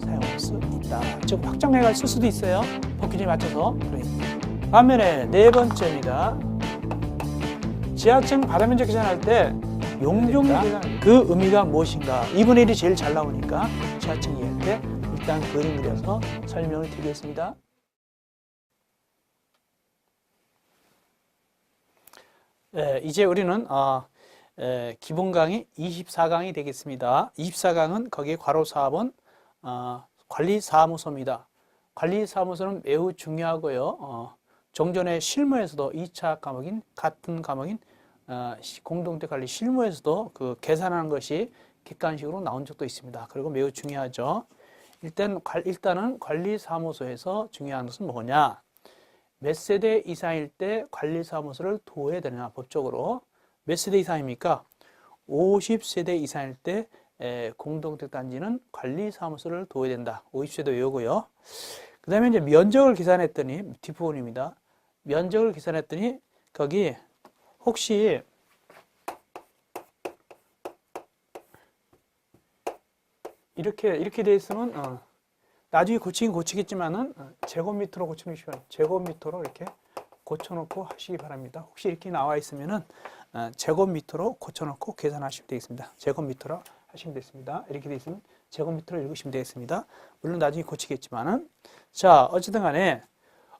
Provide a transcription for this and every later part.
사용할 수 있다. 즉 확장해갈 수도 있어요. 법규에 맞춰서. 반면에 네 번째입니다. 지하층 바다 면적 계산할 때 용적률 계산 그 의미가 무엇인가? 2분의 1이 제일 잘 나오니까 지하층 이해할 때 일단 그림 그려서 설명을 드리겠습니다. 이제 우리는 기본 강의 24강이 되겠습니다. 24강은 거기에 괄호 4번 관리사무소입니다. 관리사무소는 매우 중요하고요. 종전의 실무에서도 2차 과목인 같은 과목인 공동체 관리 실무에서도 그 계산하는 것이 객관식으로 나온 적도 있습니다. 그리고 매우 중요하죠. 일단은 관리사무소에서 중요한 것은 뭐냐? 몇 세대 이상일 때 관리사무소를 도해야 되느냐, 법적으로. 몇 세대 이상입니까? 50세대 이상일 때 공동택단지는 관리사무소를 도해야 된다. 50세대 외우고요. 그 다음에 이제 면적을 계산했더니, 뒷부분입니다. 면적을 계산했더니, 거기 혹시 이렇게 돼 있으면, 나중에 고치긴 고치겠지만은, 제곱미터로 고치면 쉬워요. 제곱미터로 이렇게 고쳐놓고 하시기 바랍니다. 혹시 이렇게 나와 있으면은, 제곱미터로 고쳐놓고 계산하시면 되겠습니다. 제곱미터로 하시면 되겠습니다. 이렇게 돼 있으면 제곱미터로 읽으시면 되겠습니다. 물론 나중에 고치겠지만은. 자, 어쨌든 간에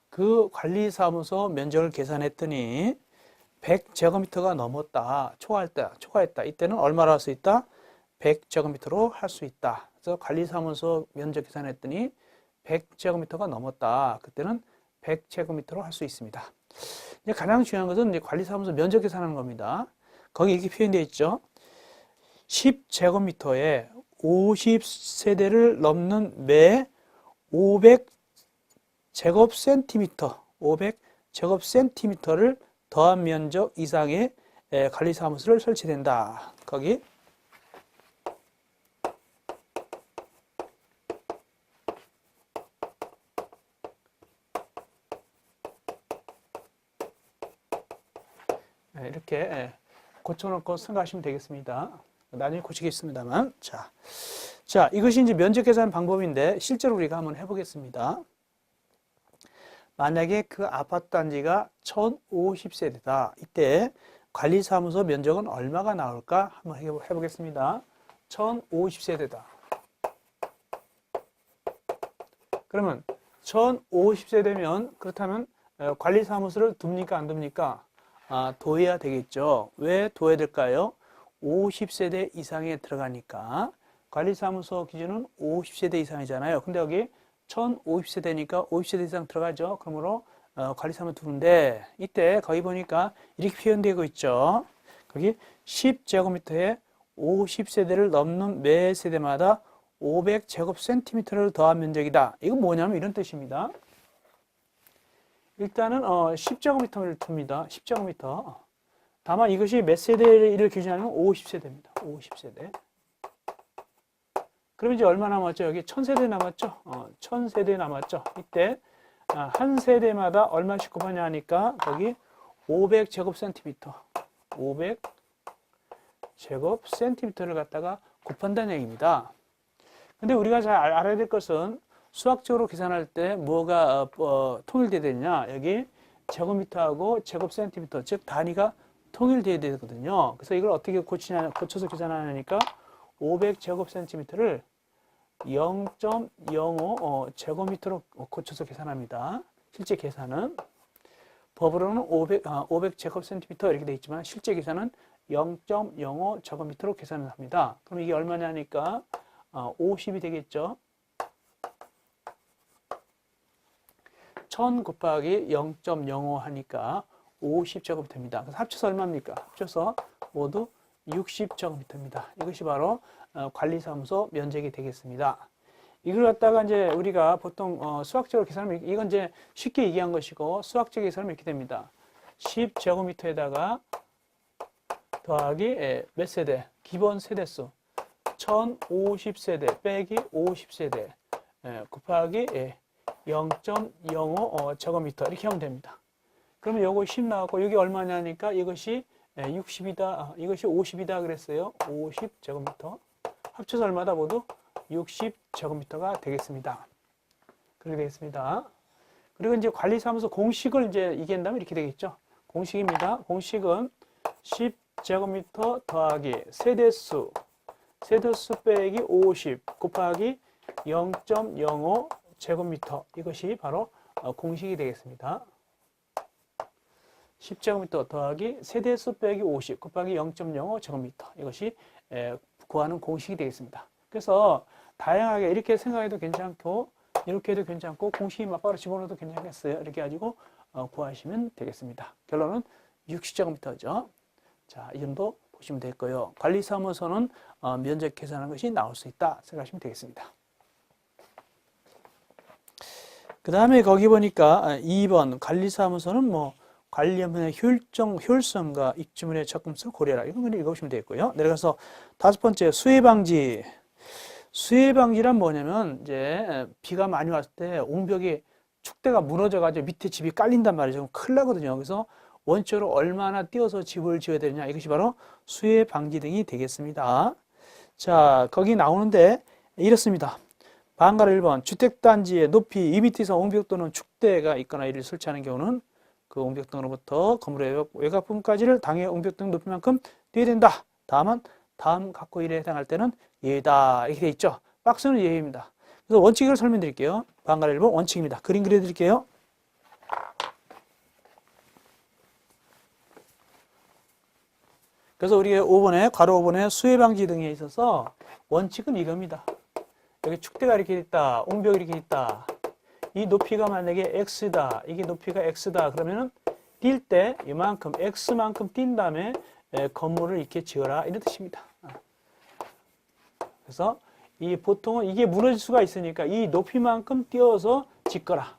그 관리사무소 면적을 계산했더니 100제곱미터가 넘었다. 초과했다. 이때는 얼마로 할 수 있다? 100제곱미터로 할 수 있다. 그래서 관리사무소 면적 계산했더니 100제곱미터가 넘었다. 그때는 100제곱미터로 할 수 있습니다. 이제 가장 중요한 것은 이제 관리사무소 면적 계산하는 겁니다. 거기 이렇게 표현되어 있죠. 10제곱미터에 50세대를 넘는 매 500제곱센티미터를 더한 면적 이상의 관리사무소를 설치된다. 거기 이렇게 고쳐놓고 생각하시면 되겠습니다. 나중에 고치겠습니다만. 자, 이것이 이제 면적 계산 방법인데 실제로 우리가 한번 해보겠습니다. 만약에 그 아파트 단지가 1050세대다. 이때 관리사무소 면적은 얼마가 나올까? 한번 해보겠습니다. 1050세대다. 그러면 1050세대면 그렇다면 관리사무소를 둡니까? 안 둡니까? 둬야 되겠죠. 왜 둬야 될까요? 50세대 이상에 들어가니까. 관리사무소 기준은 50세대 이상이잖아요. 근데 여기 1050세대니까 50세대 이상 들어가죠. 그러므로 관리사무소 두는데 이때 거기 보니까 이렇게 표현되고 있죠. 거기 10제곱미터에 50세대를 넘는 매 세대마다 500제곱센티미터를 더한 면적이다. 이건 뭐냐면 이런 뜻입니다. 일단은 10제곱미터를 둡니다. 10제곱미터. 다만 이것이 몇 세대를 기준하면 50세대입니다. 50세대. 그럼 이제 얼마 남았죠? 여기 1000세대 남았죠? 1000세대 남았죠? 이때 한 세대마다 얼마씩 곱하냐 하니까 거기 500제곱센티미터. 500제곱센티미터를 갖다가 곱한다는 얘기입니다. 근데 우리가 잘 알아야 될 것은 수학적으로 계산할 때 뭐가 통일되어야 되느냐. 여기 제곱미터하고 제곱센티미터, 즉 단위가 통일되어야 되거든요. 그래서 이걸 어떻게 고쳐서 계산하냐니까 500제곱센티미터를 0.05 제곱미터로 고쳐서 계산합니다. 실제 계산은 법으로는 500제곱센티미터 이렇게 되어 있지만 실제 계산은 0.05 제곱미터로 계산을 합니다. 그럼 이게 얼마냐니까 50이 되겠죠. 1000 곱하기 0.05 하니까 50제곱미터입니다. 그래서 합쳐서 얼마입니까? 합쳐서 모두 60제곱미터입니다. 이것이 바로 관리사무소 면적이 되겠습니다. 이걸 갖다가 이제 우리가 보통 수학적으로 계산하면 이건 이제 쉽게 얘기한 것이고 수학적으로 계산하면 이렇게 됩니다. 10제곱미터에다가 더하기 몇 세대? 기본 세대수 1050세대 빼기 50세대 곱하기 0.05 제곱미터 이렇게 하면 됩니다. 그러면 요거 10 나왔고 여기 얼마냐니까 이것이 60이다. 이것이 50이다 그랬어요. 50제곱미터. 합쳐서 얼마다 모두 60제곱미터가 되겠습니다. 그렇게 되겠습니다. 그리고 이제 관리사무소 공식을 이제 얘기한다면 이렇게 되겠죠. 공식입니다. 공식은 10제곱미터 더하기 세대수 빼기 50 곱하기 0.05 제곱미터, 이것이 바로 공식이 되겠습니다. 10제곱미터 더하기 세대수 빼기 50 곱하기 0.05 제곱미터, 이것이 구하는 공식이 되겠습니다. 그래서 다양하게 이렇게 생각해도 괜찮고 이렇게 해도 괜찮고 공식이 맞바로 집어넣어도 괜찮겠어요. 이렇게 가지고 구하시면 되겠습니다. 결론은 60제곱미터죠. 자, 이 정도 보시면 될 거예요. 관리사무소는 면적 계산하는 것이 나올 수 있다 생각하시면 되겠습니다. 그 다음에 거기 보니까 2번 관리사무소는 뭐 관리업무의 효율성과 입주물의 접근성을 고려하라. 이건 그냥 읽어보시면 되겠고요. 내려가서 5번째 수해방지. 수해방지란 뭐냐면 이제 비가 많이 왔을 때 옹벽이 축대가 무너져가지고 밑에 집이 깔린단 말이죠. 그럼 큰일 나거든요. 그래서 원칙으로 얼마나 띄어서 집을 지어야 되느냐, 이것이 바로 수해방지 등이 되겠습니다. 자, 거기 나오는데 이렇습니다. 방가로 1번 주택단지의 높이 2m 이상 옹벽 또는 축대가 있거나 이를 설치하는 경우는 그 옹벽 등으로부터 건물의 외곽 부분까지를 당해 옹벽 등 높이만큼 뛰어야 된다. 다음은 다음 각호 1에 해당할 때는 예외다. 이렇게 돼 있죠. 박스는 예외입니다. 그래서 원칙을 설명드릴게요. 방가로 1번 원칙입니다. 그림 그려드릴게요. 그래서 우리가 5번에 괄호 5번에 수해방지 등에 있어서 원칙은 이겁니다. 여기 축대가 이렇게 있다, 옹벽이 이렇게 있다. 이 높이가 만약에 x다, 이게 높이가 x다. 그러면은 뛸 때 이만큼 x만큼 뛴 다음에 건물을 이렇게 지어라, 이런 뜻입니다. 그래서 이 보통은 이게 무너질 수가 있으니까 이 높이만큼 띄어서 짓거라.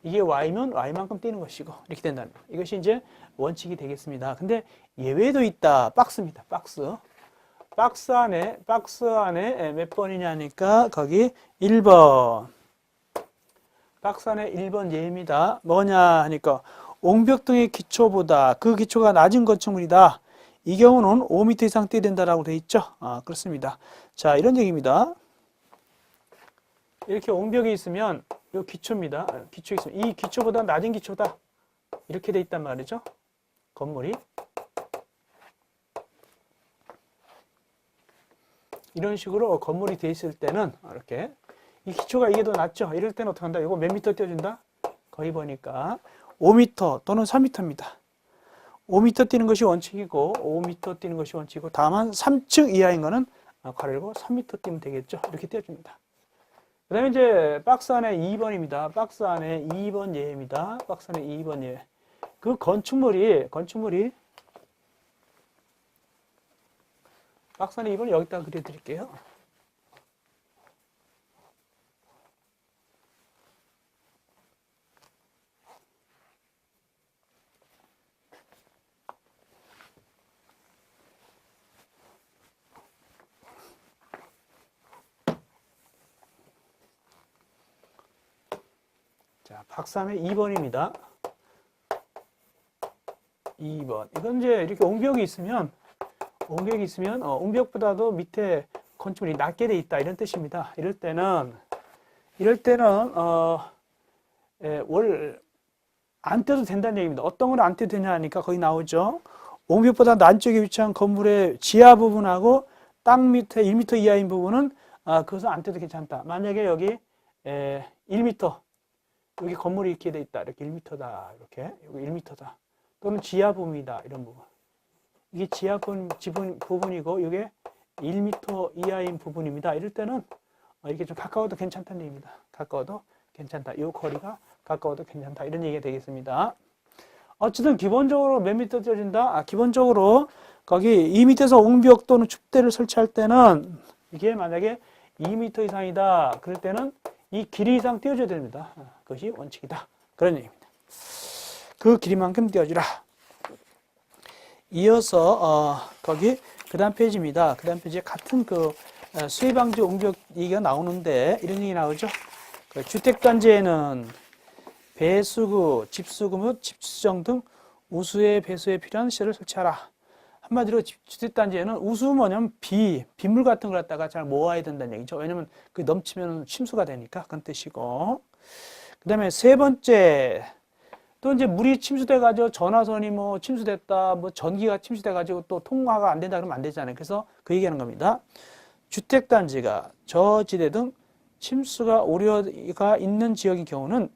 이게 y면 y만큼 뛰는 것이고 이렇게 된다는 거. 이것이 이제 원칙이 되겠습니다. 근데 예외도 있다. 박스입니다. 박스. 박스 안에 몇 번이냐니까 거기 1번. 박스 안에 1번 예입니다. 뭐냐 하니까 옹벽 등의 기초보다 그 기초가 낮은 건축물이다. 이 경우는 5m 이상 뛰어야 된다라고 되어 있죠. 그렇습니다. 자, 이런 얘기입니다. 이렇게 옹벽이 있으면 이 기초입니다. 기초 있으면 이 기초보다 낮은 기초다. 이렇게 돼 있단 말이죠. 건물이. 이런 식으로 건물이 돼 있을 때는 이렇게 이 기초가 이게 더 낮죠. 이럴 때는 어떻게 한다? 이거 몇 미터 띄워준다? 거기 보니까 5m 또는 3m입니다. 5m 뛰는 것이 원칙이고 5m 뛰는 것이 원칙이고 다만 3층 이하인 거는 괄호 3m 뛰면 되겠죠. 이렇게 띄워줍니다. 그 다음에 이제 박스 안에 2번입니다. 박스 안에 2번 예입니다. 박스 안에 2번 예. 그 건축물이 박스 안에 2번 여기다가 그려드릴게요. 자, 박스 안에 2번입니다. 2번. 이건 이제 이렇게 옹벽이 있으면 옹벽보다도 밑에 건축물이 낮게 돼 있다, 이런 뜻입니다. 이럴 때는 안 떼도 된다는 얘기입니다. 어떤 걸 안 떼도 되냐 하니까 거기 나오죠. 옹벽보다 남쪽에 위치한 건물의 지하 부분하고 땅 밑에 1m 이하인 부분은 그것은 안 떼도 괜찮다. 만약에 여기 1m, 여기 건물이 이렇게 돼 있다. 이렇게 1m다. 이렇게 여기 1m다. 또는 지하 부분이다. 이런 부분. 이게 지하 부분이고 이게 1m 이하인 부분입니다. 이럴 때는 이렇게 좀 가까워도 괜찮다는 얘기입니다. 가까워도 괜찮다. 이 거리가 가까워도 괜찮다. 이런 얘기가 되겠습니다. 어쨌든 기본적으로 몇 미터 띄워진다? 기본적으로 거기 2m에서 옹벽 또는 축대를 설치할 때는 이게 만약에 2m 이상이다. 그럴 때는 이 길이 이상 띄워줘야 됩니다. 그것이 원칙이다. 그런 얘기입니다. 그 길이만큼 띄워주라. 이어서 거기 그 다음 페이지입니다. 그 다음 페이지에 같은 그 수해방지 옹벽 얘기가 나오는데 이런 얘기 나오죠. 그 주택단지에는 배수구, 집수구 및 집수정 등 우수의 배수에 필요한 시설을 설치하라. 한마디로 주택단지에는 우수 뭐냐면 빗물 같은 걸 갖다가 잘 모아야 된다는 얘기죠. 왜냐면 그 넘치면 침수가 되니까 그런 뜻이고. 그 다음에 세 번째, 또 이제 물이 침수돼가지고 전화선이 뭐 침수됐다, 뭐 전기가 침수돼가지고 또 통화가 안 된다 그러면 안 되잖아요. 그래서 그 얘기하는 겁니다. 주택단지가 저지대 등 침수가 우려가 있는 지역의 경우는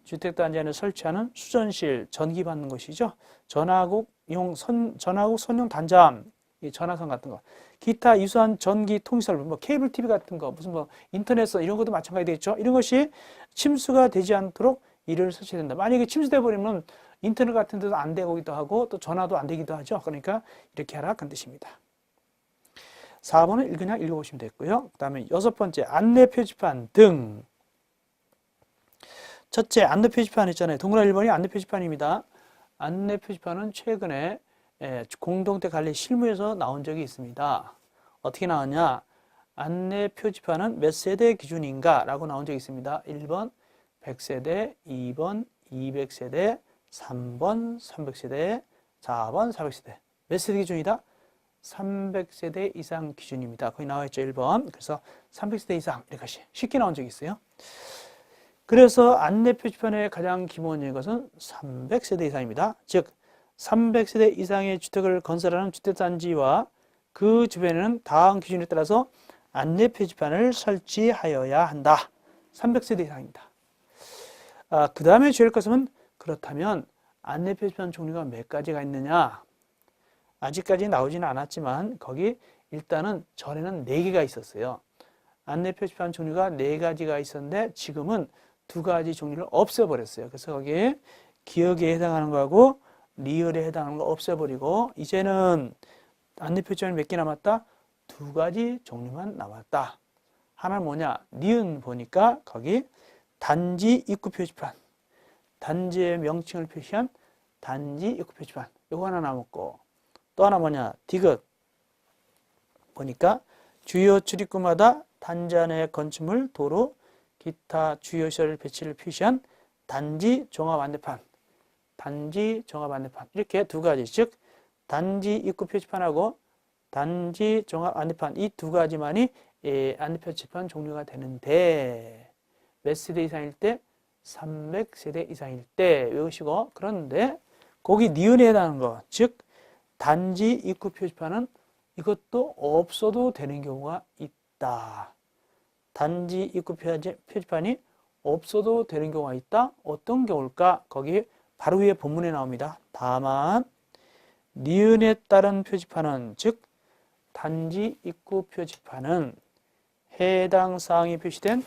주택단지 안에 설치하는 수전실, 전기 받는 것이죠. 전화국 선용 단자함, 전화선 같은 거, 기타 유사한 전기 통신설비, 뭐 케이블 TV 같은 거, 무슨 뭐 인터넷선 이런 것도 마찬가지 되겠죠. 이런 것이 침수가 되지 않도록 이를 설치해야 된다. 만약에 침수돼 버리면 인터넷 같은 데도 안 되기도 하고 또 전화도 안 되기도 하죠. 그러니까 이렇게 하라 그런 뜻입니다. 4번은 그냥 읽어보시면 됐고요. 그 다음에 6번째, 안내 표지판 등. 첫째, 안내 표지판 있잖아요. 동그라미 1번이 안내 표지판입니다. 안내 표지판은 최근에 공동대 관리 실무에서 나온 적이 있습니다. 어떻게 나왔냐? 안내 표지판은 몇 세대 기준인가? 라고 나온 적이 있습니다. 1번 100세대, 2번 200세대, 3번 300세대, 4번 400세대. 몇 세대 기준이다? 300세대 이상 기준입니다. 거기 나와 있죠, 1번. 그래서 300세대 이상 이렇게 쉽게 나온 적이 있어요. 그래서 안내 표지판의 가장 기본적인 것은 300세대 이상입니다. 즉 300세대 이상의 주택을 건설하는 주택단지와 그 주변에는 다음 기준에 따라서 안내 표지판을 설치하여야 한다. 300세대 이상입니다. 그 다음에 주의할 것은 그렇다면 안내 표지판 종류가 몇 가지가 있느냐? 아직까지 나오지는 않았지만 거기 일단은 전에는 4개가 있었어요. 안내 표지판 종류가 4가지가 있었는데 지금은 2가지 종류를 없애버렸어요. 그래서 거기에 기억에 해당하는 거하고 리얼에 해당하는 거 없애버리고 이제는 안내 표지판이 몇 개 남았다? 2가지 종류만 남았다. 하나는 뭐냐? 니은 보니까 거기 단지 입구 표지판, 단지의 명칭을 표시한 단지 입구 표지판 이거 하나 남았고 또 하나 뭐냐? 디귿 보니까 주요 출입구마다 단지 안의 건축물, 도로, 기타 주요 시설 배치를 표시한 단지 종합 안내판, 단지 종합 안내판 이렇게 2가지, 즉 단지 입구 표지판하고 단지 종합 안내판 이 2가지만이 안내 표지판 종류가 되는데 몇 세대 이상일 때? 300세대 이상일 때 외우시고, 그런데 거기 니은에 해당하는 거, 즉 단지 입구 표지판은 이것도 없어도 되는 경우가 있다. 단지 입구 표지판이 없어도 되는 경우가 있다. 어떤 경우일까? 거기 바로 위에 본문에 나옵니다. 다만 니은에 따른 표지판은, 즉 단지 입구 표지판은 해당 사항이 표시된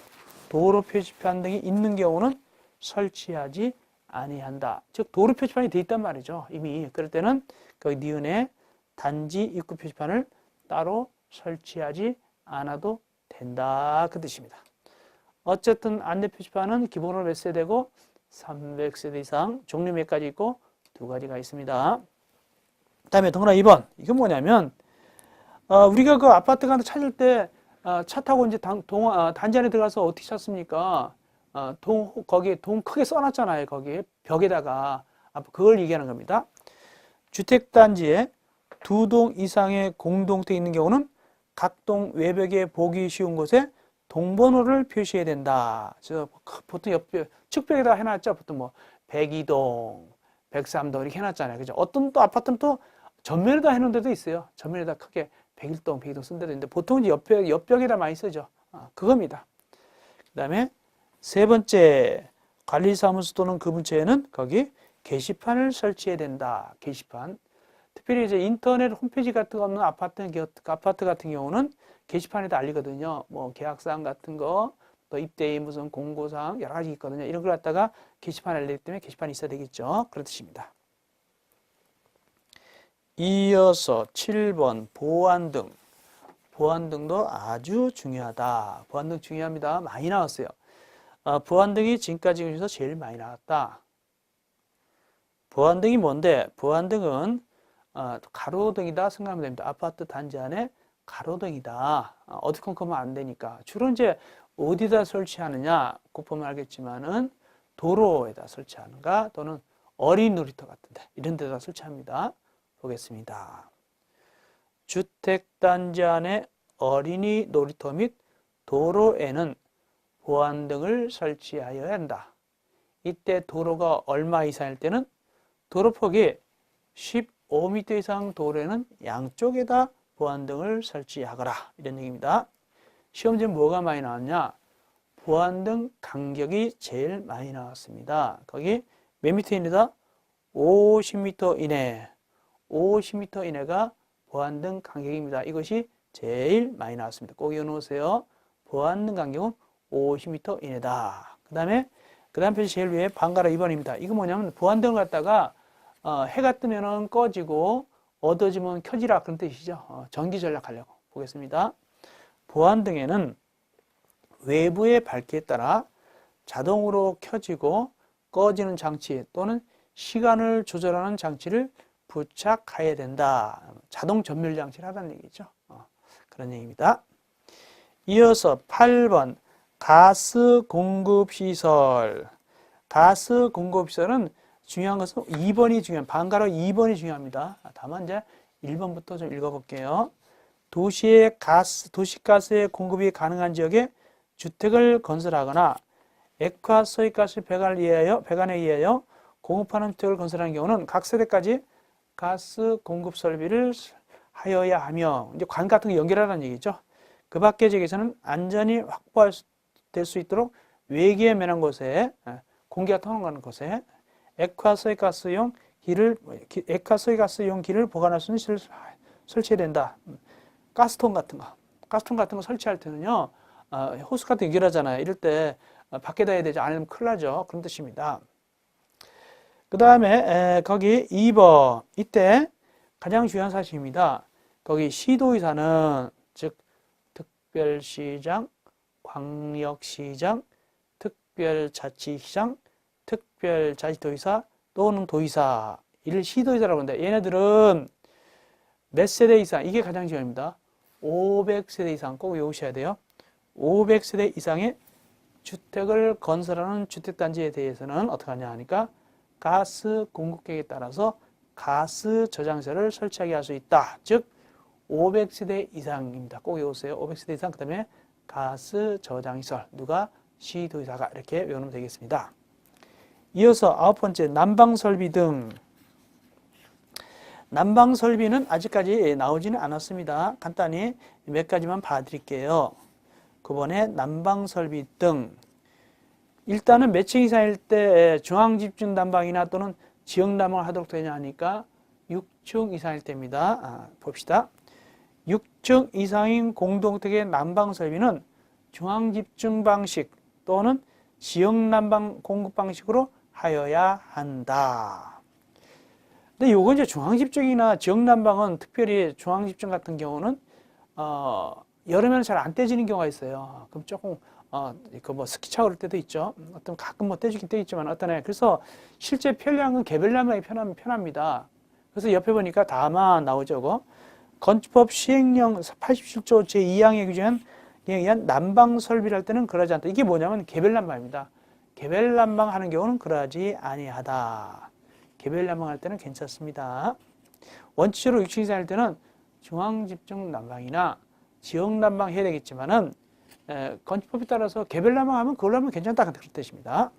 도로 표지판 등이 있는 경우는 설치하지 아니한다. 즉 도로 표지판이 돼 있단 말이죠. 이미 그럴 때는 거기 니은에 단지 입구 표지판을 따로 설치하지 않아도 된다. 그 뜻입니다. 어쨌든 안내 표지판은 기본으로 몇 세대고 300세대 이상, 종류 몇 가지 있고 2가지가 있습니다. 그 다음에 동그라미 2번. 이건 뭐냐면 우리가 그 아파트 같은 데 찾을 때 차 타고 이제 단지 안에 들어가서 어떻게 찾습니까? 거기에 동 크게 써놨잖아요. 거기에 벽에다가. 그걸 얘기하는 겁니다. 주택단지에 2동 이상의 공동택이 있는 경우는 각 동 외벽에 보기 쉬운 곳에 동번호를 표시해야 된다. 보통 측벽에다 해놨죠. 보통 뭐 102동, 103동 이렇게 해놨잖아요. 그죠? 어떤 또 아파트는 또 전면에다 해놓은 데도 있어요. 전면에다 크게 101동, 102동 쓴 데도 있는데 보통 이제 옆벽에다 많이 쓰죠. 그겁니다. 그 다음에 세 번째, 관리사무소 또는 그 근처에는 거기 게시판을 설치해야 된다. 게시판. 특별히 이제 인터넷 홈페이지 같은 거 없는 아파트 같은 경우는 게시판에다 알리거든요. 뭐 계약사항 같은 거, 또 입대인 무슨 공고사항 여러 가지 있거든요. 이런 걸 갖다가 게시판에 알리기 때문에 게시판이 있어야 되겠죠. 그런 뜻입니다. 이어서 7번 보안등. 보안등도 아주 중요하다. 보안등 중요합니다. 많이 나왔어요. 보안등이 지금까지 중에서 제일 많이 나왔다. 보안등이 뭔데? 보안등은 가로등이다 생각하면 됩니다. 아파트 단지 안에 가로등이다. 어두컴컴하면 안 되니까. 주로 이제 어디다 설치하느냐? 꼭 보면 알겠지만은 도로에다 설치하는가 또는 어린 놀이터 같은데 이런 데다 설치합니다. 보겠습니다. 주택단지 안에 어린이 놀이터 및 도로에는 보안등을 설치하여야 한다. 이때 도로가 얼마 이상일 때는 도로폭이 15m 이상 도로에는 양쪽에다 보안등을 설치하거라. 이런 얘기입니다. 시험지에 뭐가 많이 나왔냐? 보안등 간격이 제일 많이 나왔습니다. 거기 몇 미터 이내다? 50m 이내. 50m 이내가 보안등 간격입니다. 이것이 제일 많이 나왔습니다. 꼭 외워놓으세요. 보안등 간격은 50m 이내다. 그 다음 페이지 제일 위에 방가로 2번입니다. 이거 뭐냐면 보안등을 갖다가 해가 뜨면은 꺼지고 어두워지면 켜지라 그런 뜻이죠. 전기 전략하려고 보겠습니다. 보안등에는 외부의 밝기에 따라 자동으로 켜지고 꺼지는 장치 또는 시간을 조절하는 장치를 부착해야 된다. 자동 전멸 장치를 하라는 얘기죠. 그런 얘기입니다. 이어서 8번 가스 공급 시설. 가스 공급 시설은 중요한 것은 2번이 방가로 2번이 중요합니다. 다만 이제 1번부터 좀 읽어볼게요. 도시가스의 공급이 가능한 지역에 주택을 건설하거나 액화 소위가스 배관에 의하여 공급하는 주택을 건설하는 경우는 각 세대까지 가스 공급 설비를 하여야 하며, 이제 관 같은 거 연결하라는 얘기죠. 그 밖의 지역에서는 안전이 확보될 수 있도록 외기에 면한 곳에, 공기가 통하는 곳에 액화 소위가스용 길을 보관할 수 있는 시설을 설치해야 된다. 가스통 같은 거 설치할 때는요, 호스 같은 거 연결하잖아요. 이럴 때 밖에다 해야 되지 않으면 큰일 나죠. 그런 뜻입니다. 그 다음에 거기 2번, 이때 가장 중요한 사실입니다. 거기 시도의사는 즉 특별시장, 광역시장, 특별자치시장, 특별자치도의사 또는 도의사, 이를 시도의사라고 합니다. 얘네들은 몇 세대 이상, 이게 가장 중요합니다. 500세대 이상 꼭 외우셔야 돼요. 500세대 이상의 주택을 건설하는 주택단지에 대해서는 어떻게 하냐 하니까 가스 공급계획에 따라서 가스 저장소를 설치하게 할 수 있다. 즉 500세대 이상입니다. 꼭 외우세요. 500세대 이상, 그 다음에 가스 저장시설, 누가? 시도의사가. 이렇게 외우면 되겠습니다. 이어서 9번째 난방설비 등. 난방설비는 아직까지 나오지는 않았습니다. 간단히 몇 가지만 봐드릴게요. 9번에 난방설비 등. 일단은 몇 층 이상일 때 중앙집중 난방이나 또는 지역 난방을 하도록 되냐 하니까 6층 이상일 때입니다. 봅시다. 6층 이상인 공동택의 난방 설비는 중앙집중 방식 또는 지역 난방 공급 방식으로 하여야 한다. 근데 요거 이제 중앙집중이나 지역 난방은, 특별히 중앙집중 같은 경우는 여름에는 잘 안 떼지는 경우가 있어요. 그럼 조금 스키 차 오를 때도 있죠. 어떤 가끔 떼주긴 떼있지만 어떤 애. 그래서 실제 편리한 개별 난방이 편합니다. 그래서 옆에 보니까 다만 나오죠. 건축법 시행령 87조 제2항에 규정한 의한 난방 설비를 할 때는 그러지 않다. 이게 뭐냐면 개별 난방입니다. 개별 난방 하는 경우는 그러지 아니하다. 개별 난방 할 때는 괜찮습니다. 원칙적으로 6층 이상 할 때는 중앙집중 난방이나 지역 난방 해야 되겠지만은 건축법에 따라서 개별 난방하면 그걸로 하면 괜찮다. 그런 뜻입니다.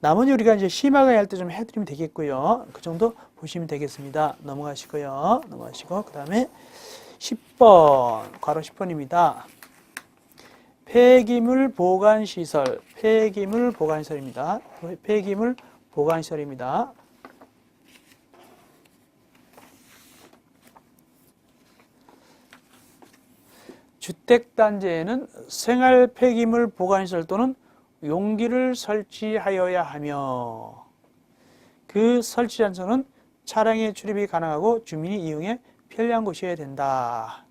나머지 우리가 이제 심화가야 할 때 좀 해드리면 되겠고요. 그 정도 보시면 되겠습니다. 넘어가시고요. 그 다음에 10번, 괄호 10번입니다. 폐기물 보관시설, 폐기물 보관시설입니다. 폐기물 보관시설입니다. 주택단지에는 생활 폐기물 보관시설 또는 용기를 설치하여야 하며 그 설치 장소는 차량의 출입이 가능하고 주민이 이용에 편리한 곳이어야 된다.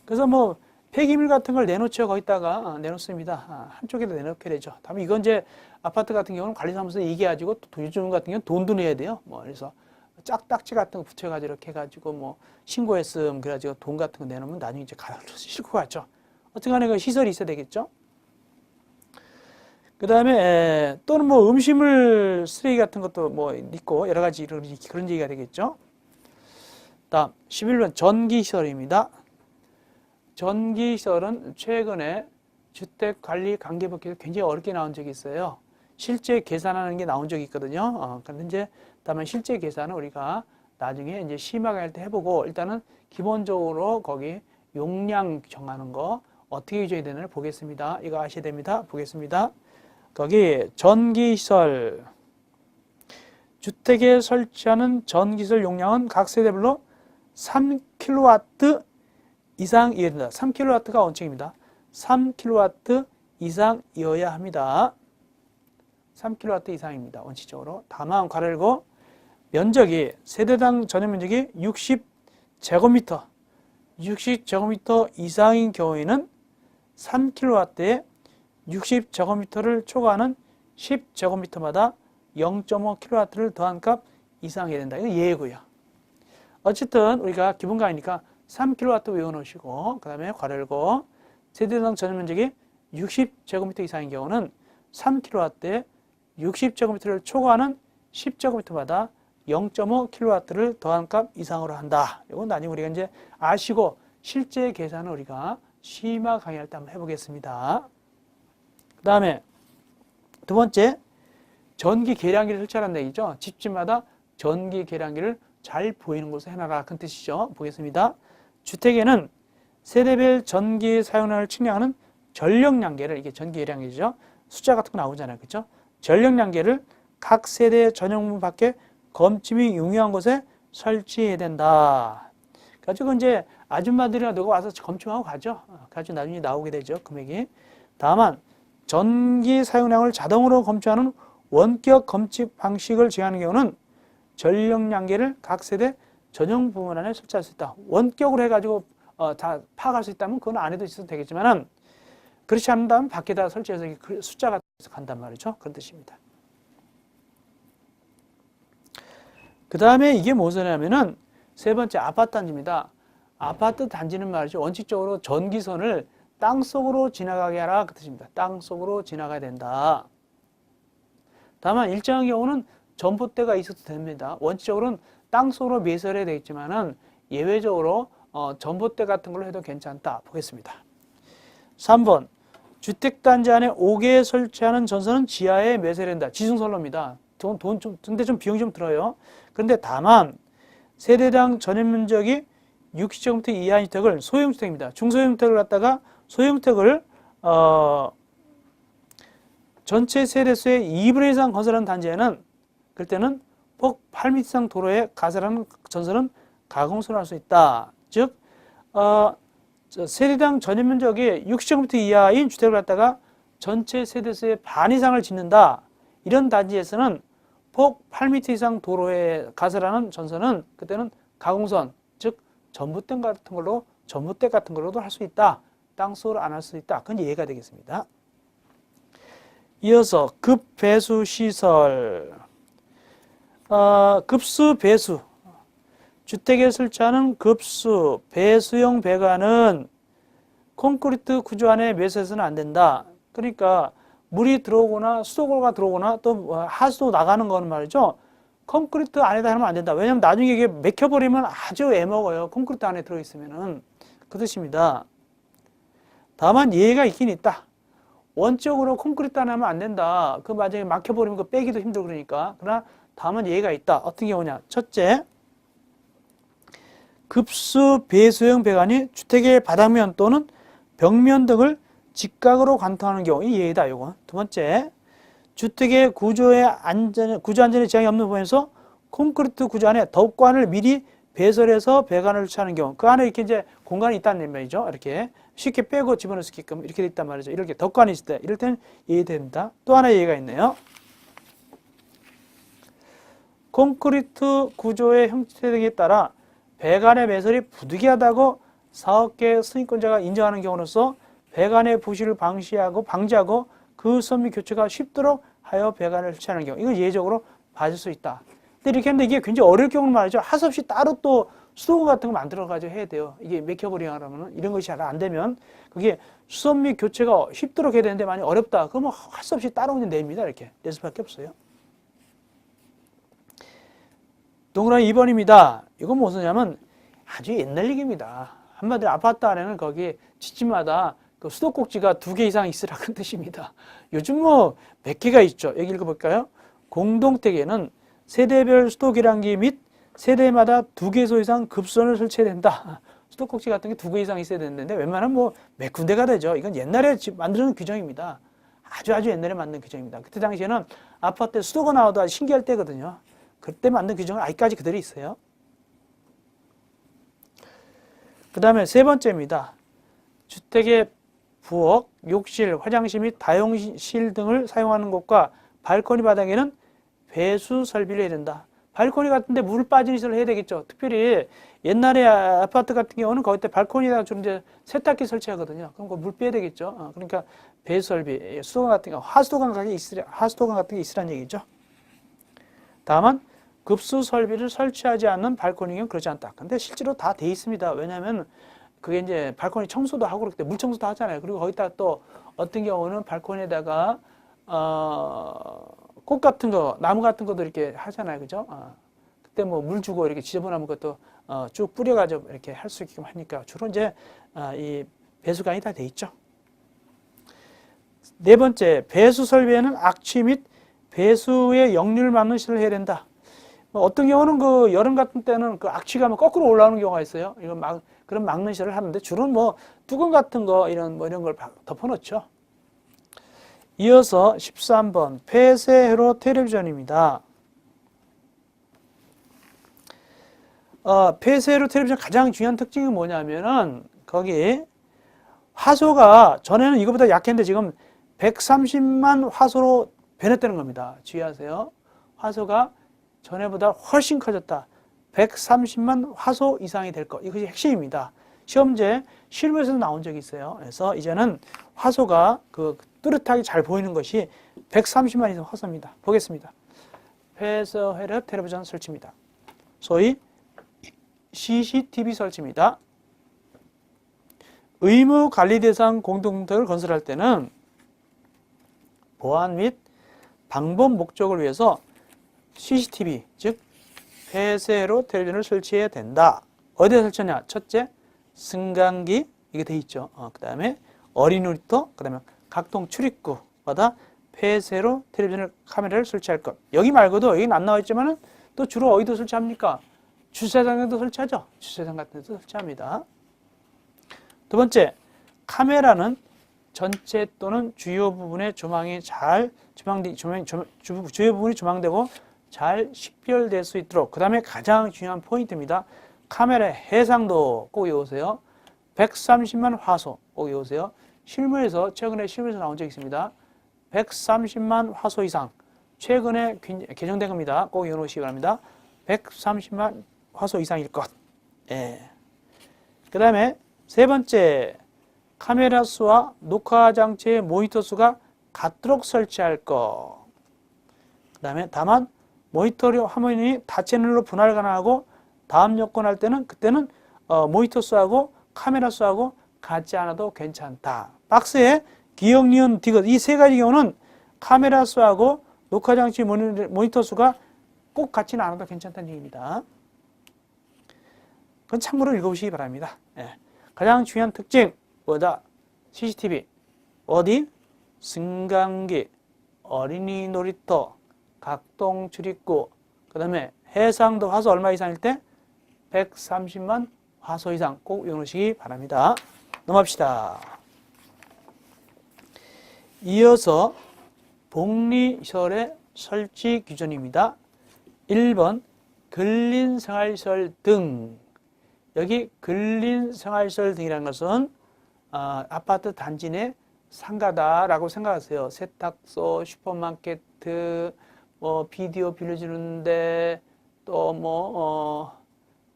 그래서 뭐 폐기물 같은 걸 내놓죠. 거기다가 내놓습니다. 한쪽에다 내놓게 되죠. 다만 이건 이제 아파트 같은 경우는 관리사무소에 얘기해가지고 또 도시주민 같은 경우는 돈도 내야 돼요. 뭐 그래서 짝딱지 같은 거 붙여가지고 이렇게 해가지고 뭐 신고했음 그래가지고 돈 같은 거 내놓으면 나중에 이제 가서 싣고 갔죠. 어쨌든 간에 그 시설이 있어야 되겠죠. 그 다음에 또는 뭐 음식물 쓰레기 같은 것도 뭐 있고 여러 가지 그런 얘기가 되겠죠. 다음 11번 전기시설입니다. 전기시설은 최근에 주택관리관계법규에서 굉장히 어렵게 나온 적이 있어요. 실제 계산하는 게 나온 적이 있거든요. 그런데 이제 다만 실제 계산은 우리가 나중에 이제 심화가 할 때 해보고 일단은 기본적으로 거기 용량 정하는 거 어떻게 유지해야 되는지 보겠습니다. 이거 아셔야 됩니다. 보겠습니다. 거기 전기시설 주택에 설치하는 전기시설 용량은 각 세대별로 3kW 이상이어야 된다. 3kW가 원칙입니다. 3kW 이상이어야 합니다. 3kW 이상입니다. 원칙적으로. 다만 괄호 열고 면적이 세대당 전용 면적이 60제곱미터 60제곱미터 이상인 경우에는 3kW에 60제곱미터를 초과하는 10제곱미터마다 0.5kW를 더한 값 이상해야 된다. 이거 예고요. 어쨌든 우리가 기본 강의니까 3kW 외워놓으시고 그 다음에 괄호 열고 세대당 전용 면적이 60제곱미터 이상인 경우는 3kW에 60제곱미터를 초과하는 10제곱미터마다 0.5kW를 더한 값 이상으로 한다. 이건 나중에 우리가 이제 아시고 실제 계산을 우리가 심화 강의할 때 한번 해보겠습니다. 그 다음에 두 번째, 전기 계량기를 설치하라는 얘기죠. 집집마다 전기 계량기를 잘 보이는 곳에 해놔라. 그 뜻이죠. 보겠습니다. 주택에는 세대별 전기 사용량을 측량하는 전력량계를, 이게 전기 계량기죠. 숫자 같은 거 나오잖아요. 그렇죠? 전력량계를 각 세대 전용문 밖에 검침이 용이한 곳에 설치해야 된다. 가지고 이제 아줌마들이나 누가 와서 검침하고 가죠. 가지고 나중에 나오게 되죠. 금액이. 다만 전기 사용량을 자동으로 검침하는 원격 검침 방식을 제한하는 경우는 전력량계를 각 세대 전용 부분 안에 설치할 수 있다. 원격으로 해가지고 다 파악할 수 있다면 그건 안 해도 있어도 되겠지만은 그렇지 않다면 밖에다 설치해서 숫자가 간단 말이죠. 그런 뜻입니다. 그 다음에 이게 무엇이냐면은 세 번째 아파트 단지입니다. 아파트 단지는 말이죠. 원칙적으로 전기선을 땅속으로 지나가게 하라. 그 뜻입니다. 땅속으로 지나가야 된다. 다만 일정한 경우는 전봇대가 있어도 됩니다. 원칙적으로는 땅속으로 매설해야 되겠지만은 예외적으로 전봇대 같은 걸로 해도 괜찮다. 보겠습니다. 3번 주택단지 안에 5개 설치하는 전선은 지하에 매설한다. 지중선로입니다. 근데 좀 비용이 좀 들어요. 그런데 다만 세대당 전용 면적이 60제곱미터 이하인 주택을 소형주택입니다. 중소형주택을 갖다가 소형주택을 전체 세대수의 2분의 1 이상 건설한 단지에는 그럴 때는 폭 8m 이상 도로에 가설하는 전선은 가공선을 할 수 있다. 즉 세대당 전용 면적이 60제곱미터 이하인 주택을 갖다가 전체 세대수의 반 이상을 짓는다. 이런 단지에서는 폭 8m 이상 도로에 가설하는 전선은 그때는 가공선, 즉 전봇대 같은 걸로도 할 수 있다. 땅속으로 안 할 수 있다. 그건 이해가 되겠습니다. 이어서 급배수 시설. 급수 배수. 주택에 설치하는 급수 배수용 배관은 콘크리트 구조 안에 매설해서는 안 된다. 그러니까 물이 들어오거나 수도가 들어오거나 또 하수도 나가는 거는 말이죠. 콘크리트 안에다 하면 안 된다. 왜냐하면 나중에 이게 맥혀버리면 아주 애먹어요. 콘크리트 안에 들어있으면은. 그 뜻입니다. 다만 예외가 있긴 있다. 원적으로 콘크리트 안에 하면 안 된다. 그 만약에 막혀버리면 그 빼기도 힘들고 그러니까. 그러나 다만 예외가 있다. 어떤 경우냐. 첫째, 급수 배수용 배관이 주택의 바닥면 또는 벽면 등을 직각으로 관통하는 경우, 이 예외다. 요건. 두 번째, 주택의 구조 안전에 지장이 없는 부분에서 콘크리트 구조 안에 덕관을 미리 배설해서 배관을 설치하는 경우, 그 안에 이렇게 이제 공간이 있다는 말이죠. 이렇게 쉽게 빼고 집어넣을 수 있게끔 이렇게 돼 있단 말이죠. 이렇게 덕관이 있을 때, 이럴 때는 예외됩니다. 또 하나 예외가 있네요. 콘크리트 구조의 형태 등에 따라 배관의 매설이 부득이하다고 사업계 승인권자가 인정하는 경우로서 배관의 부실을 방지하고 그 선미 교체가 쉽도록 하여 배관을 설치하는 경우, 이건 예외적으로 봐줄 수 있다. 근데 이렇게 하는데 이게 굉장히 어려울 경우는 말이죠. 할 수 없이 따로 또 수도관 같은 거 만들어가지고 해야 돼요. 이게 맥혀버리면 이런 것이 잘 안 되면 그게 수업 및 교체가 쉽도록 해야 되는데 많이 어렵다. 그러면 할 수 없이 따로 그냥 냅니다. 이렇게 낼 수밖에 없어요. 동그라미 2번입니다. 이건 무엇이냐면 아주 옛날 얘기입니다. 한마디로 아파트 안에는 거기 집집마다 그 수도꼭지가 2개 이상 있으라는 뜻입니다. 요즘 뭐 몇 개가 있죠. 여기 읽어볼까요? 공동택에는 세대별 수도 계량기 및 세대마다 2개소 이상 급선을 설치해야 된다. 수도꼭지 같은 게 2개 이상 있어야 되는데 웬만하면 뭐 몇 군데가 되죠. 이건 옛날에 만드는 규정입니다. 아주 옛날에 만든 규정입니다. 그때 당시에는 아파트에 수도가 나와도 아주 신기할 때거든요. 그때 만든 규정은 아직까지 그대로 있어요. 그 다음에 세 번째입니다. 주택의 부엌, 욕실, 화장실 및 다용실 등을 사용하는 곳과 발코니 바닥에는 배수 설비를 해야 된다. 발코니 같은 데 물 빠지는 시설을 해야 되겠죠. 특별히 옛날에 아파트 같은 경우는 거기 때 발코니에다가 좀 이제 세탁기 설치하거든요. 그럼 그 물 빼야 되겠죠. 그러니까 배수 설비, 수도관 같은 거, 하수도관 같은 게 있으란 얘기죠. 다만 급수 설비를 설치하지 않는 발코니는 그러지 않다. 근데 실제로 다 돼 있습니다. 왜냐하면 그게 이제 발코니 청소도 하고 그럴 때 물 청소도 하잖아요. 그리고 거기다 또 어떤 경우는 발코니에다가 꽃 같은 거, 나무 같은 것도 이렇게 하잖아요. 그죠? 그때 뭐 물 주고 이렇게 지저분한 것도 쭉 뿌려가지고 이렇게 할 수 있게끔 하니까 주로 이제 이 배수관이 다 돼 있죠. 네 번째, 배수 설비에는 악취 및 배수의 역류를 막는 시설을 해야 된다. 어떤 경우는 그 여름 같은 때는 그 악취가 뭐 거꾸로 올라오는 경우가 있어요. 이건 그런 막는 시설을 하는데 주로는 뭐 뚜껑 같은 거 이런 걸 덮어놓죠. 이어서 13번 폐쇄회로 텔레비전입니다. 폐쇄회로 텔레비전 가장 중요한 특징이 뭐냐면은 거기 화소가 전에는 이거보다 약했는데 지금 130만 화소로 변했다는 겁니다. 주의하세요. 화소가 전에보다 훨씬 커졌다. 130만 화소 이상이 될 것. 이것이 핵심입니다. 시험제 실무에서도 나온 적이 있어요. 그래서 이제는 화소가 그 뚜렷하게 잘 보이는 것이 130만 이상 화소입니다. 보겠습니다. 폐쇄회로 텔레비전 설치입니다. 소위 CCTV 설치입니다. 의무 관리 대상 공동주택을 건설할 때는 보안 및 방범 목적을 위해서 CCTV, 즉 폐쇄회로 텔레비전을 설치해야 된다. 어디에 설치하냐? 첫째, 승강기, 이게 돼 있죠. 그 다음에 어린이 놀이터, 그 다음에 각동 출입구마다 폐쇄회로 텔레비전을 카메라를 설치할 것. 여기 말고도 여기는 안 나와 있지만은 또 주로 어디도 설치합니까? 주차장에도 설치하죠. 주차장 같은 데도 설치합니다. 두 번째, 카메라는 전체 또는 주요 부분의 조망이 잘 주요 부분이 조망되고 잘 식별될 수 있도록. 그 다음에 가장 중요한 포인트입니다. 카메라의 해상도 꼭 외우세요. 130만 화소 꼭 외우세요. 최근에 실무에서 나온 적이 있습니다. 130만 화소 이상. 최근에 개정된 겁니다. 꼭 외워놓으시기 바랍니다. 130만 화소 이상일 것. 예. 그 다음에 세 번째, 카메라 수와 녹화 장치의 모니터 수가 같도록 설치할 것. 그 다음에 다만 모니터 화면이 다채널로 분할 가능하고 다음 요건할 때는 그때는 모니터 수하고 카메라 수하고 같지 않아도 괜찮다. 박스에 기억, 니은, 디귿 이 세 가지 경우는 카메라 수하고 녹화 장치 모니터 수가 꼭 같지는 않아도 괜찮다는 얘기입니다. 그건 참고로 읽어보시기 바랍니다. 예. 가장 중요한 특징 뭐다? CCTV 어디? 승강기, 어린이 놀이터, 각동 출입구, 그 다음에 해상도 화소 얼마 이상일 때? 130만 화소 이상 꼭 외우시기 바랍니다. 넘어갑시다. 이어서 복리시설의 설치 규정입니다. 1번 근린생활시설 등. 여기 근린생활시설 등이라는 것은 아파트 단지 내 상가다라고 생각하세요. 세탁소, 슈퍼마켓, 뭐 비디오 빌려주는데 또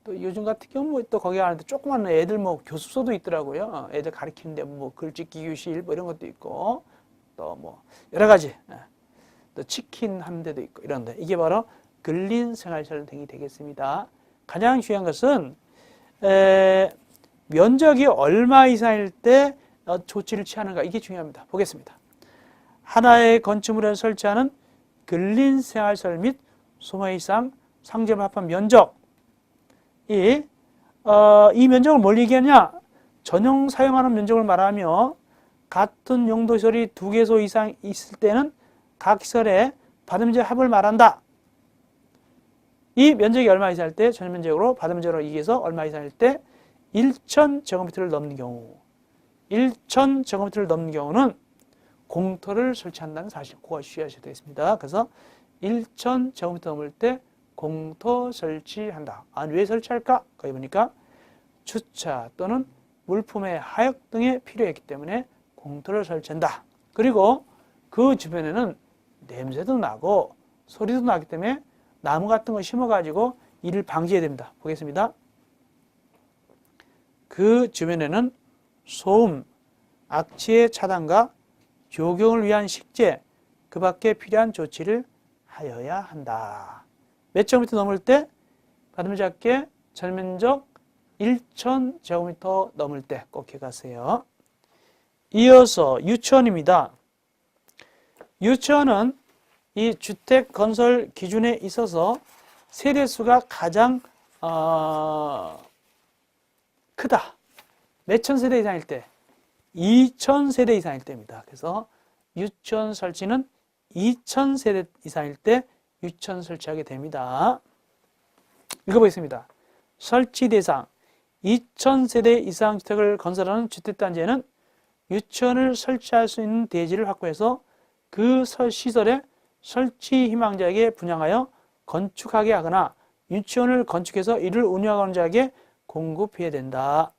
요즘 같은 경우 뭐 또 거기 가는데 조그만 애들 뭐 교습소도 있더라고요. 애들 가르치는데 뭐 글짓기 교실 뭐 이런 것도 있고 또 뭐 여러 가지 또 치킨 하는 데도 있고 이런데 이게 바로 근린생활시설 등이 되겠습니다. 가장 중요한 것은 면적이 얼마 이상일 때 조치를 취하는가, 이게 중요합니다. 보겠습니다. 하나의 건축물에 설치하는 근린생활시설 및 소매 이상 상점을 합한 면적. 이 면적을 뭘 얘기하냐? 전용 사용하는 면적을 말하며 같은 용도 시설이 2개소 이상 있을 때는 각 시설의 받음제 합을 말한다. 이 면적이 얼마 이상일 때, 전용 면적으로 받음제로 이겨서 얼마 이상일 때 1,000제곱미터를 넘는 경우, 1,000제곱미터를 넘는 경우는 공터를 설치한다는 사실, 그거 주의하셔야 되겠습니다. 그래서 1,000제곱미터 넘을 때 공터 설치한다. 왜 설치할까? 거기 보니까 주차 또는 물품의 하역 등에 필요했기 때문에 공터를 설치한다. 그리고 그 주변에는 냄새도 나고 소리도 나기 때문에 나무 같은 거 심어가지고 이를 방지해야 됩니다. 보겠습니다. 그 주변에는 소음, 악취의 차단과 조경을 위한 식재, 그 밖에 필요한 조치를 하여야 한다. 몇 제곱미터 넘을 때? 받으면 작게 전면적 1,000제곱미터 넘을 때 꼭 기억하세요. 이어서 유치원입니다. 유치원은 이 주택 건설 기준에 있어서 세대수가 가장 크다. 몇천 세대 이상일 때? 2,000세대 이상일 때입니다. 그래서 유치원 설치는 2,000세대 이상일 때 유치원 설치하게 됩니다. 읽어보겠습니다. 설치 대상 2,000세대 이상 주택을 건설하는 주택단지에는 유치원을 설치할 수 있는 대지를 확보해서 그 시설에 설치 희망자에게 분양하여 건축하게 하거나 유치원을 건축해서 이를 운영하는 자에게 공급해야 된다.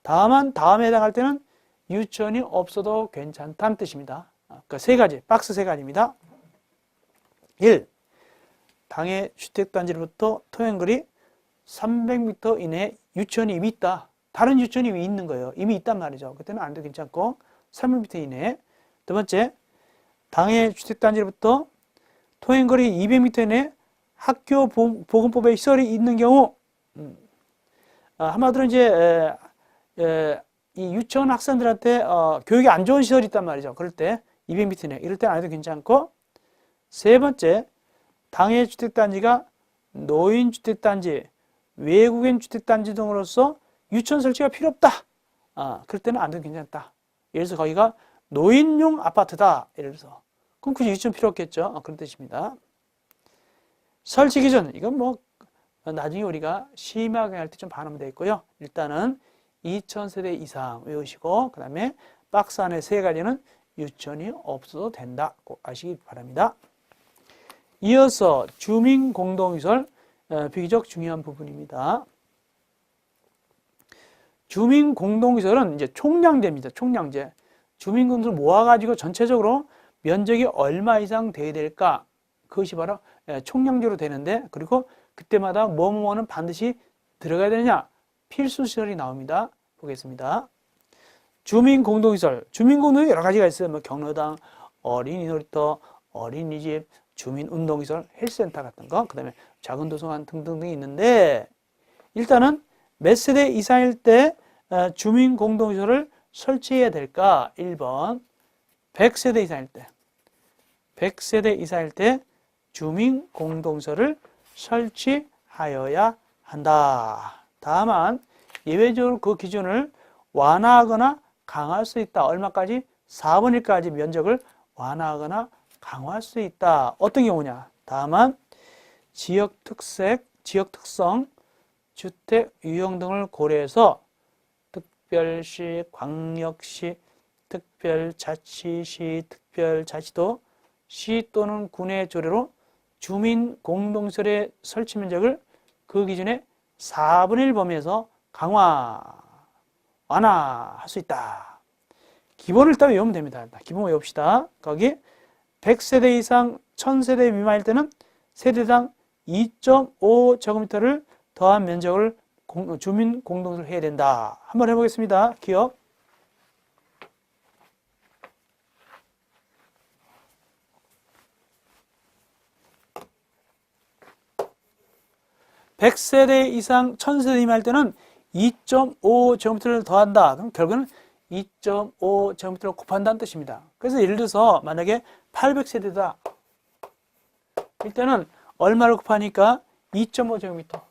다만 다음에 해당할 때는 유치원이 없어도 괜찮다는 뜻입니다. 그 세 가지, 박스 세 가지입니다. 1. 당해 주택단지로부터 통행거리 300m 이내에 유치원이 이미 있다. 다른 유치원이 이미 있는 거예요. 이미 있단 말이죠. 그때는 안 돼도 괜찮고 300m 이내에. 두 번째, 당해 주택단지로부터 통행거리 200m 이내에 학교 보건법의 시설이 있는 경우, 한마디로 이제 이 유치원 학생들한테 교육이 안 좋은 시설이 있단 말이죠. 그럴 때 200m 이내, 이럴 때는 안 해도 괜찮고. 세 번째, 당해 주택단지가 노인주택단지, 외국인 주택단지 등으로서 유치원 설치가 필요 없다. 그럴 때는 안 돼도 괜찮다. 예를 들어서 거기가 노인용 아파트다. 예를 들어서. 그럼 굳이 유치원 필요 없겠죠. 그런 뜻입니다. 설치 기준, 이건 뭐 나중에 우리가 심의학을 할 때 좀 반하면 되겠고요. 일단은 2,000세대 이상 외우시고, 그 다음에 박스 안에 세 가지는 유치원이 없어도 된다. 꼭 아시기 바랍니다. 이어서 주민공동시설, 비교적 중요한 부분입니다. 주민공동시설은 이제 총량제입니다. 총량제. 주민공동시설 모아가지고 전체적으로 면적이 얼마 이상 돼야 될까? 그것이 바로 총량제로 되는데, 그리고 그때마다 뭐뭐는 반드시 들어가야 되느냐? 필수시설이 나옵니다. 보겠습니다. 주민공동시설. 주민공동이 여러 가지가 있어요. 뭐 경로당, 어린이 놀이터, 어린이집, 주민운동시설, 헬스센터 같은 거, 그 다음에 작은 도서관 등등등이 있는데, 일단은 몇 세대 이상일 때 주민공동시설을 설치해야 될까? 1번, 100세대 이상일 때. 100세대 이상일 때 주민공동시설을 설치하여야 한다. 다만 예외적으로 그 기준을 완화하거나 강화할 수 있다. 얼마까지? 4분의 1까지 면적을 완화하거나 강화할 수 있다. 어떤 경우냐? 다만 지역 특성, 주택 유형 등을 고려해서 특별시, 광역시, 특별자치시, 특별자치도, 시 또는 군의 조례로 주민 공동시설의 설치 면적을 그 기준의 4분의 1 범위에서 완화할 수 있다. 기본을 일단 외우면 됩니다. 기본 외웁시다. 거기 100세대 이상 1000세대 미만일 때는 세대당 2.5제곱미터를 더한 면적을 주민 공동시설 해야 된다. 한번 해보겠습니다. 기억. 100세대 이상 1000세대 미만일 때는 2.5제곱미터를 더한다. 그럼 결국은 2.5제곱미터를 곱한다는 뜻입니다. 그래서 예를 들어서 만약에 800세대다. 일단은 얼마를 곱하니까 2.5제곱미터.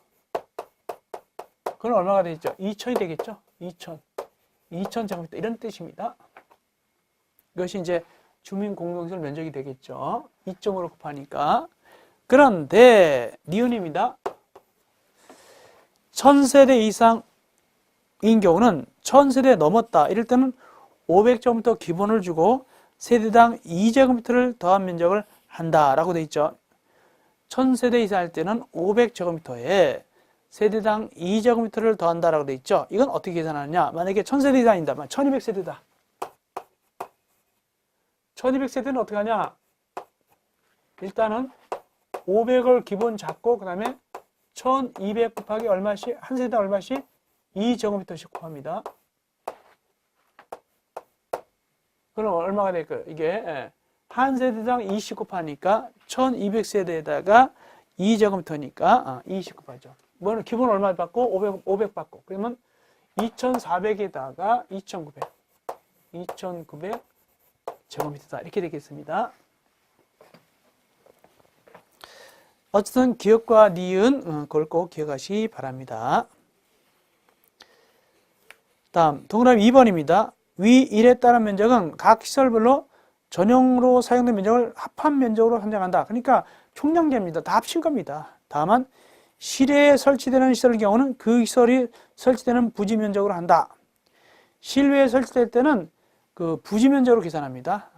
그럼 얼마가 되겠죠? 2000이 되겠죠? 2000제곱미터 이런 뜻입니다. 이것이 이제 주민공동시설 면적이 되겠죠. 2.5로 곱하니까. 그런데 니은입니다. 1000세대 이상인 경우는 1000세대 넘었다. 이럴 때는 500제곱미터 기본을 주고 세대당 2제곱미터를 더한 면적을 한다라고 되어 있죠. 1000세대 이상 할 때는 500제곱미터에 세대당 2제곱미터를 더한다라고 되어 있죠. 이건 어떻게 계산하느냐? 만약에 1000세대 이상이다. 1200세대다. 1200세대는 어떻게 하냐? 일단은 500을 기본 잡고 그 다음에 1200 곱하기 얼마씩? 한 세대 얼마씩? 2제곱미터씩 곱합니다. 그럼 얼마가 될까요? 이게 한 세대당 20 곱하니까 1200세대에다가 2제곱미터니까 20 곱하죠. 뭐는 기본 얼마 받고? 500 받고. 그러면 2400에다가 2900 제곱미터다. 이렇게 되겠습니다. 어쨌든 기억과 니은 그걸 꼭 기억하시기 바랍니다. 다음 동그라미 2번입니다. 위 1에 따른 면적은 각 시설별로 전용으로 사용된 면적을 합한 면적으로 산정한다. 그러니까 총량제입니다. 다 합친 겁니다. 다만 실외에 설치되는 시설의 경우는 그 시설이 설치되는 부지 면적으로 한다. 실외에 설치될 때는 그 부지 면적으로 계산합니다.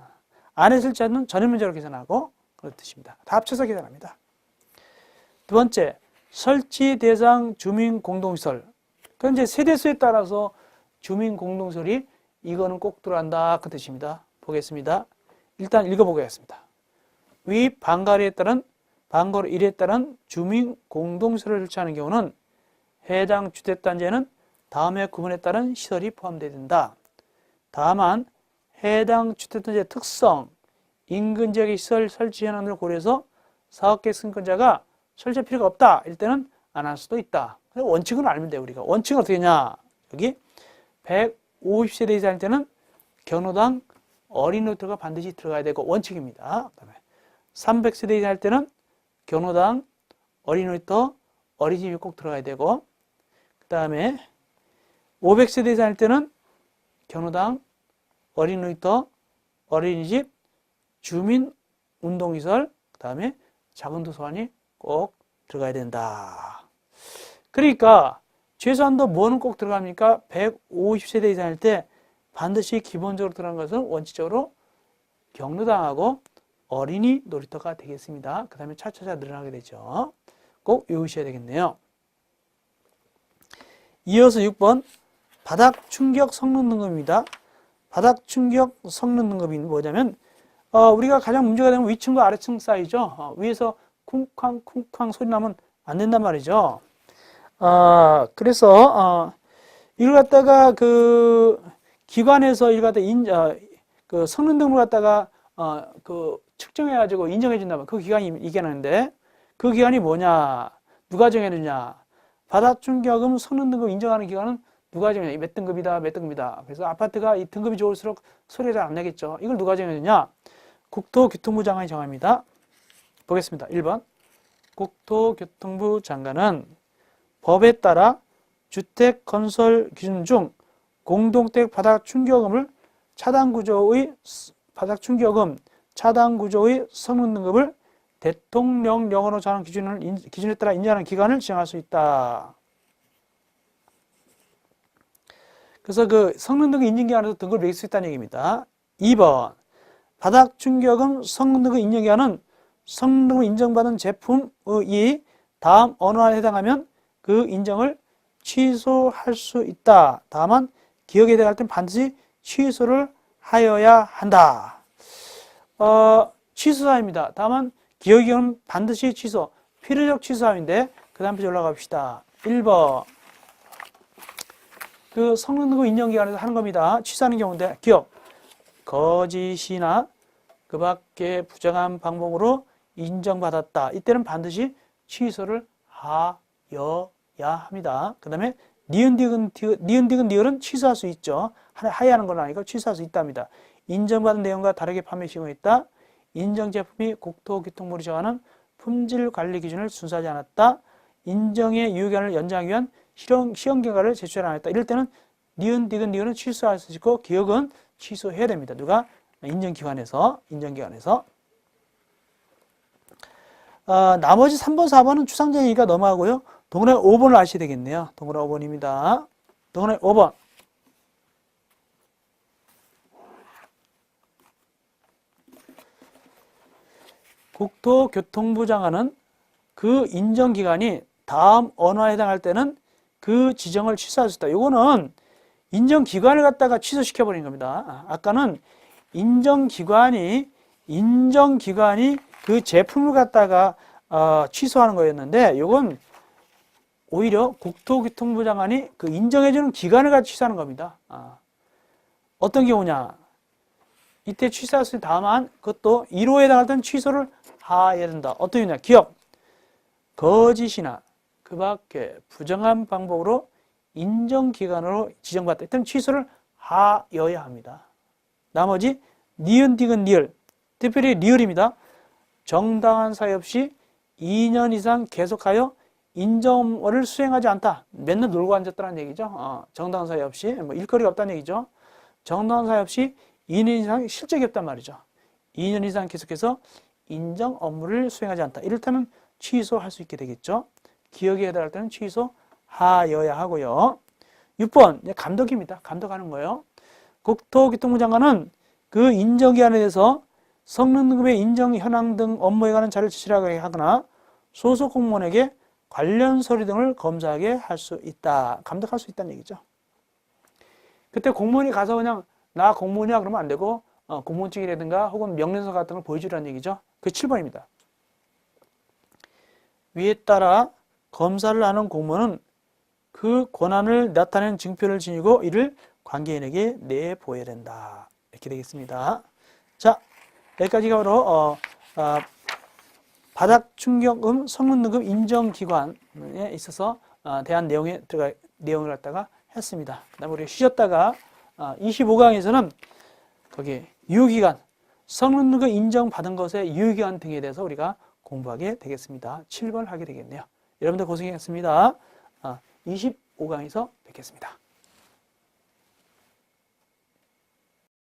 안에 설치하는 전용 면적으로 계산하고 그런 뜻입니다. 다 합쳐서 계산합니다. 두 번째, 설치 대상 주민 공동시설. 그건 이제 세대수에 따라서 주민 공동시설이 이거는 꼭 들어간다 그 뜻입니다. 보겠습니다. 일단 읽어보겠습니다. 위 방가리에 따른 방가로 1에 따른 주민 공동시설을 설치하는 경우는 해당 주택단지에는 다음의 구분에 따른 시설이 포함되어야 된다. 다만 해당 주택단지의 특성, 인근 지역의 시설 설치 현황을 고려해서 사업계획 승인권자가 설치할 필요가 없다. 이럴 때는 안 할 수도 있다. 원칙은 알면 돼요. 우리가 원칙은 어떻게 하냐? 여기 150세대 이상일 때는 경로당 어린 놀이터가 반드시 들어가야 되고 원칙입니다. 그다음에 300세대 이상 할 때는 경로당 어린 놀이터 어린이집이 꼭 들어가야 되고 그 다음에 500세대 이상 할 때는 경로당 어린 놀이터 어린이집 주민운동시설 그 다음에 작은 도서관이 꼭 들어가야 된다. 그러니까 최소한도 뭐는 꼭 들어갑니까? 150세대 이상 할 때 반드시 기본적으로 들어가는 것은 원칙적으로 경로당하고 어린이 놀이터가 되겠습니다. 그 다음에 차차차 늘어나게 되죠. 꼭 외우셔야 되겠네요. 이어서 6번 바닥 충격 성능 등급입니다. 바닥 충격 성능 등급이 뭐냐면 우리가 가장 문제가 되는 위층과 아래층 사이죠. 위에서 쿵쾅 소리 나면 안 된단 말이죠. 그래서 이걸 갖다가 그 기관에서 이걸 갖다 그 성능 등급을 갖다가 그 측정해가지고 인정해 준다면 그 기관이 이겨내는데 그 기관이 뭐냐? 누가 정해주냐? 바닥 충격음 성능 등급 인정하는 기관은 누가 정해주냐? 몇 등급이다, 몇 등급이다. 그래서 아파트가 이 등급이 좋을수록 소리가 잘 안 나겠죠. 이걸 누가 정해주냐? 국토교통부 장관이 정합니다. 보겠습니다. 1번 국토교통부 장관은 법에 따라 주택 건설 기준 중 공동택 바닥 충격음을 차단 구조의 바닥 충격음 차단 구조의 성능 등급을 대통령령으로 정하는 기준에 따라 인정하는 기관을 지정할 수 있다. 그래서 그 성능 등급 인정 기관에서 등급을 매길 수 있다는 얘기입니다. 2번 바닥 충격음 성능 등급 인정 기관은 성능 등급 인정받은 제품이 다음 어느 하나에 해당하면 그 인정을 취소할 수 있다. 다만 기억에 대할 때는 반드시 취소를 하여야 한다. 취소사입니다. 다만 기억이는 반드시 취소, 필요적 취소사인데 그 다음 페이지 올라가 봅시다. 1번 그 성능 등급 인정기관에서 하는 겁니다. 취소하는 경우인데 기억, 거짓이나 그 밖에 부정한 방법으로 인정받았다. 이때는 반드시 취소를 하여야 합니다. 그 다음에 니은은 취소할 수 있죠. 하야하는 건 아니고 취소할 수 있답니다. 인정받은 내용과 다르게 판매 시행했다. 인정 제품이 국토교통부를 정하는 품질 관리 기준을 준수하지 않았다. 인정의 유효기간을 연장하기 위한 시험 결과를 제출 안 했다. 이럴 때는 니은은 취소할 수 있고 기억은 취소해야 됩니다. 누가? 인정기관에서. 나머지 3번, 4번은 추상적이니까 넘어가고요. 동그라미 5번을 아셔야 되겠네요. 동그라미 5번입니다. 동그라미 5번. 국토교통부 장관은 그 인정기관이 다음 언어에 해당할 때는 그 지정을 취소할 수 있다. 이거는 인정기관을 갖다가 취소시켜버린 겁니다. 아까는 인정기관이 그 제품을 갖다가 취소하는 거였는데 이건 오히려 국토교통부 장관이 그 인정해주는 기관을 갖다 취소하는 겁니다. 어떤 경우냐? 이때 취소할 수 있는 다만 그것도 1호에 해당할 때는 취소를 하여야 된다. 어떤 경우냐? 기업, 거짓이나 그 밖에 부정한 방법으로 인정기관으로 지정받다. 이때는 취소를 하여야 합니다. 나머지 니은, 리을, 특별히 리을입니다. 정당한 사유 없이 2년 이상 계속하여 인정을 수행하지 않다. 맨날 놀고 앉았다는 얘기죠. 정당한 사유 없이 뭐 일거리가 없다는 얘기죠. 정당한 사유 없이 2년 이상 실적이 없단 말이죠. 2년 이상 계속해서 인정 업무를 수행하지 않다. 이럴 때는 취소할 수 있게 되겠죠. 기억에 해당할 때는 취소하여야 하고요. 6번 감독입니다. 감독하는 거예요. 국토교통부 장관은 그 인정기관에 대해서 성능급의 인정 현황 등 업무에 관한 자료를 제출하게 하거나 소속 공무원에게 관련 서류 등을 검사하게 할 수 있다. 감독할 수 있다는 얘기죠. 그때 공무원이 가서 그냥 나 공무원이야 그러면 안 되고 공무원증이라든가 혹은 명령서 같은 걸 보여주라는 얘기죠. 그 7번입니다. 위에 따라 검사를 하는 공무원은 그 권한을 나타내는 증표를 지니고 이를 관계인에게 내보여야 된다. 이렇게 되겠습니다. 자, 여기까지가 바로 바닥충격음 성능급 인정기관에 있어서 대한 내용을 갖다가 했습니다. 그 다음에 우리 쉬었다가 25강에서는 거기 유효기간, 성능급 인정받은 것의 유효기간 등에 대해서 우리가 공부하게 되겠습니다. 7번 하게 되겠네요. 여러분들 고생하셨습니다. 25강에서 뵙겠습니다.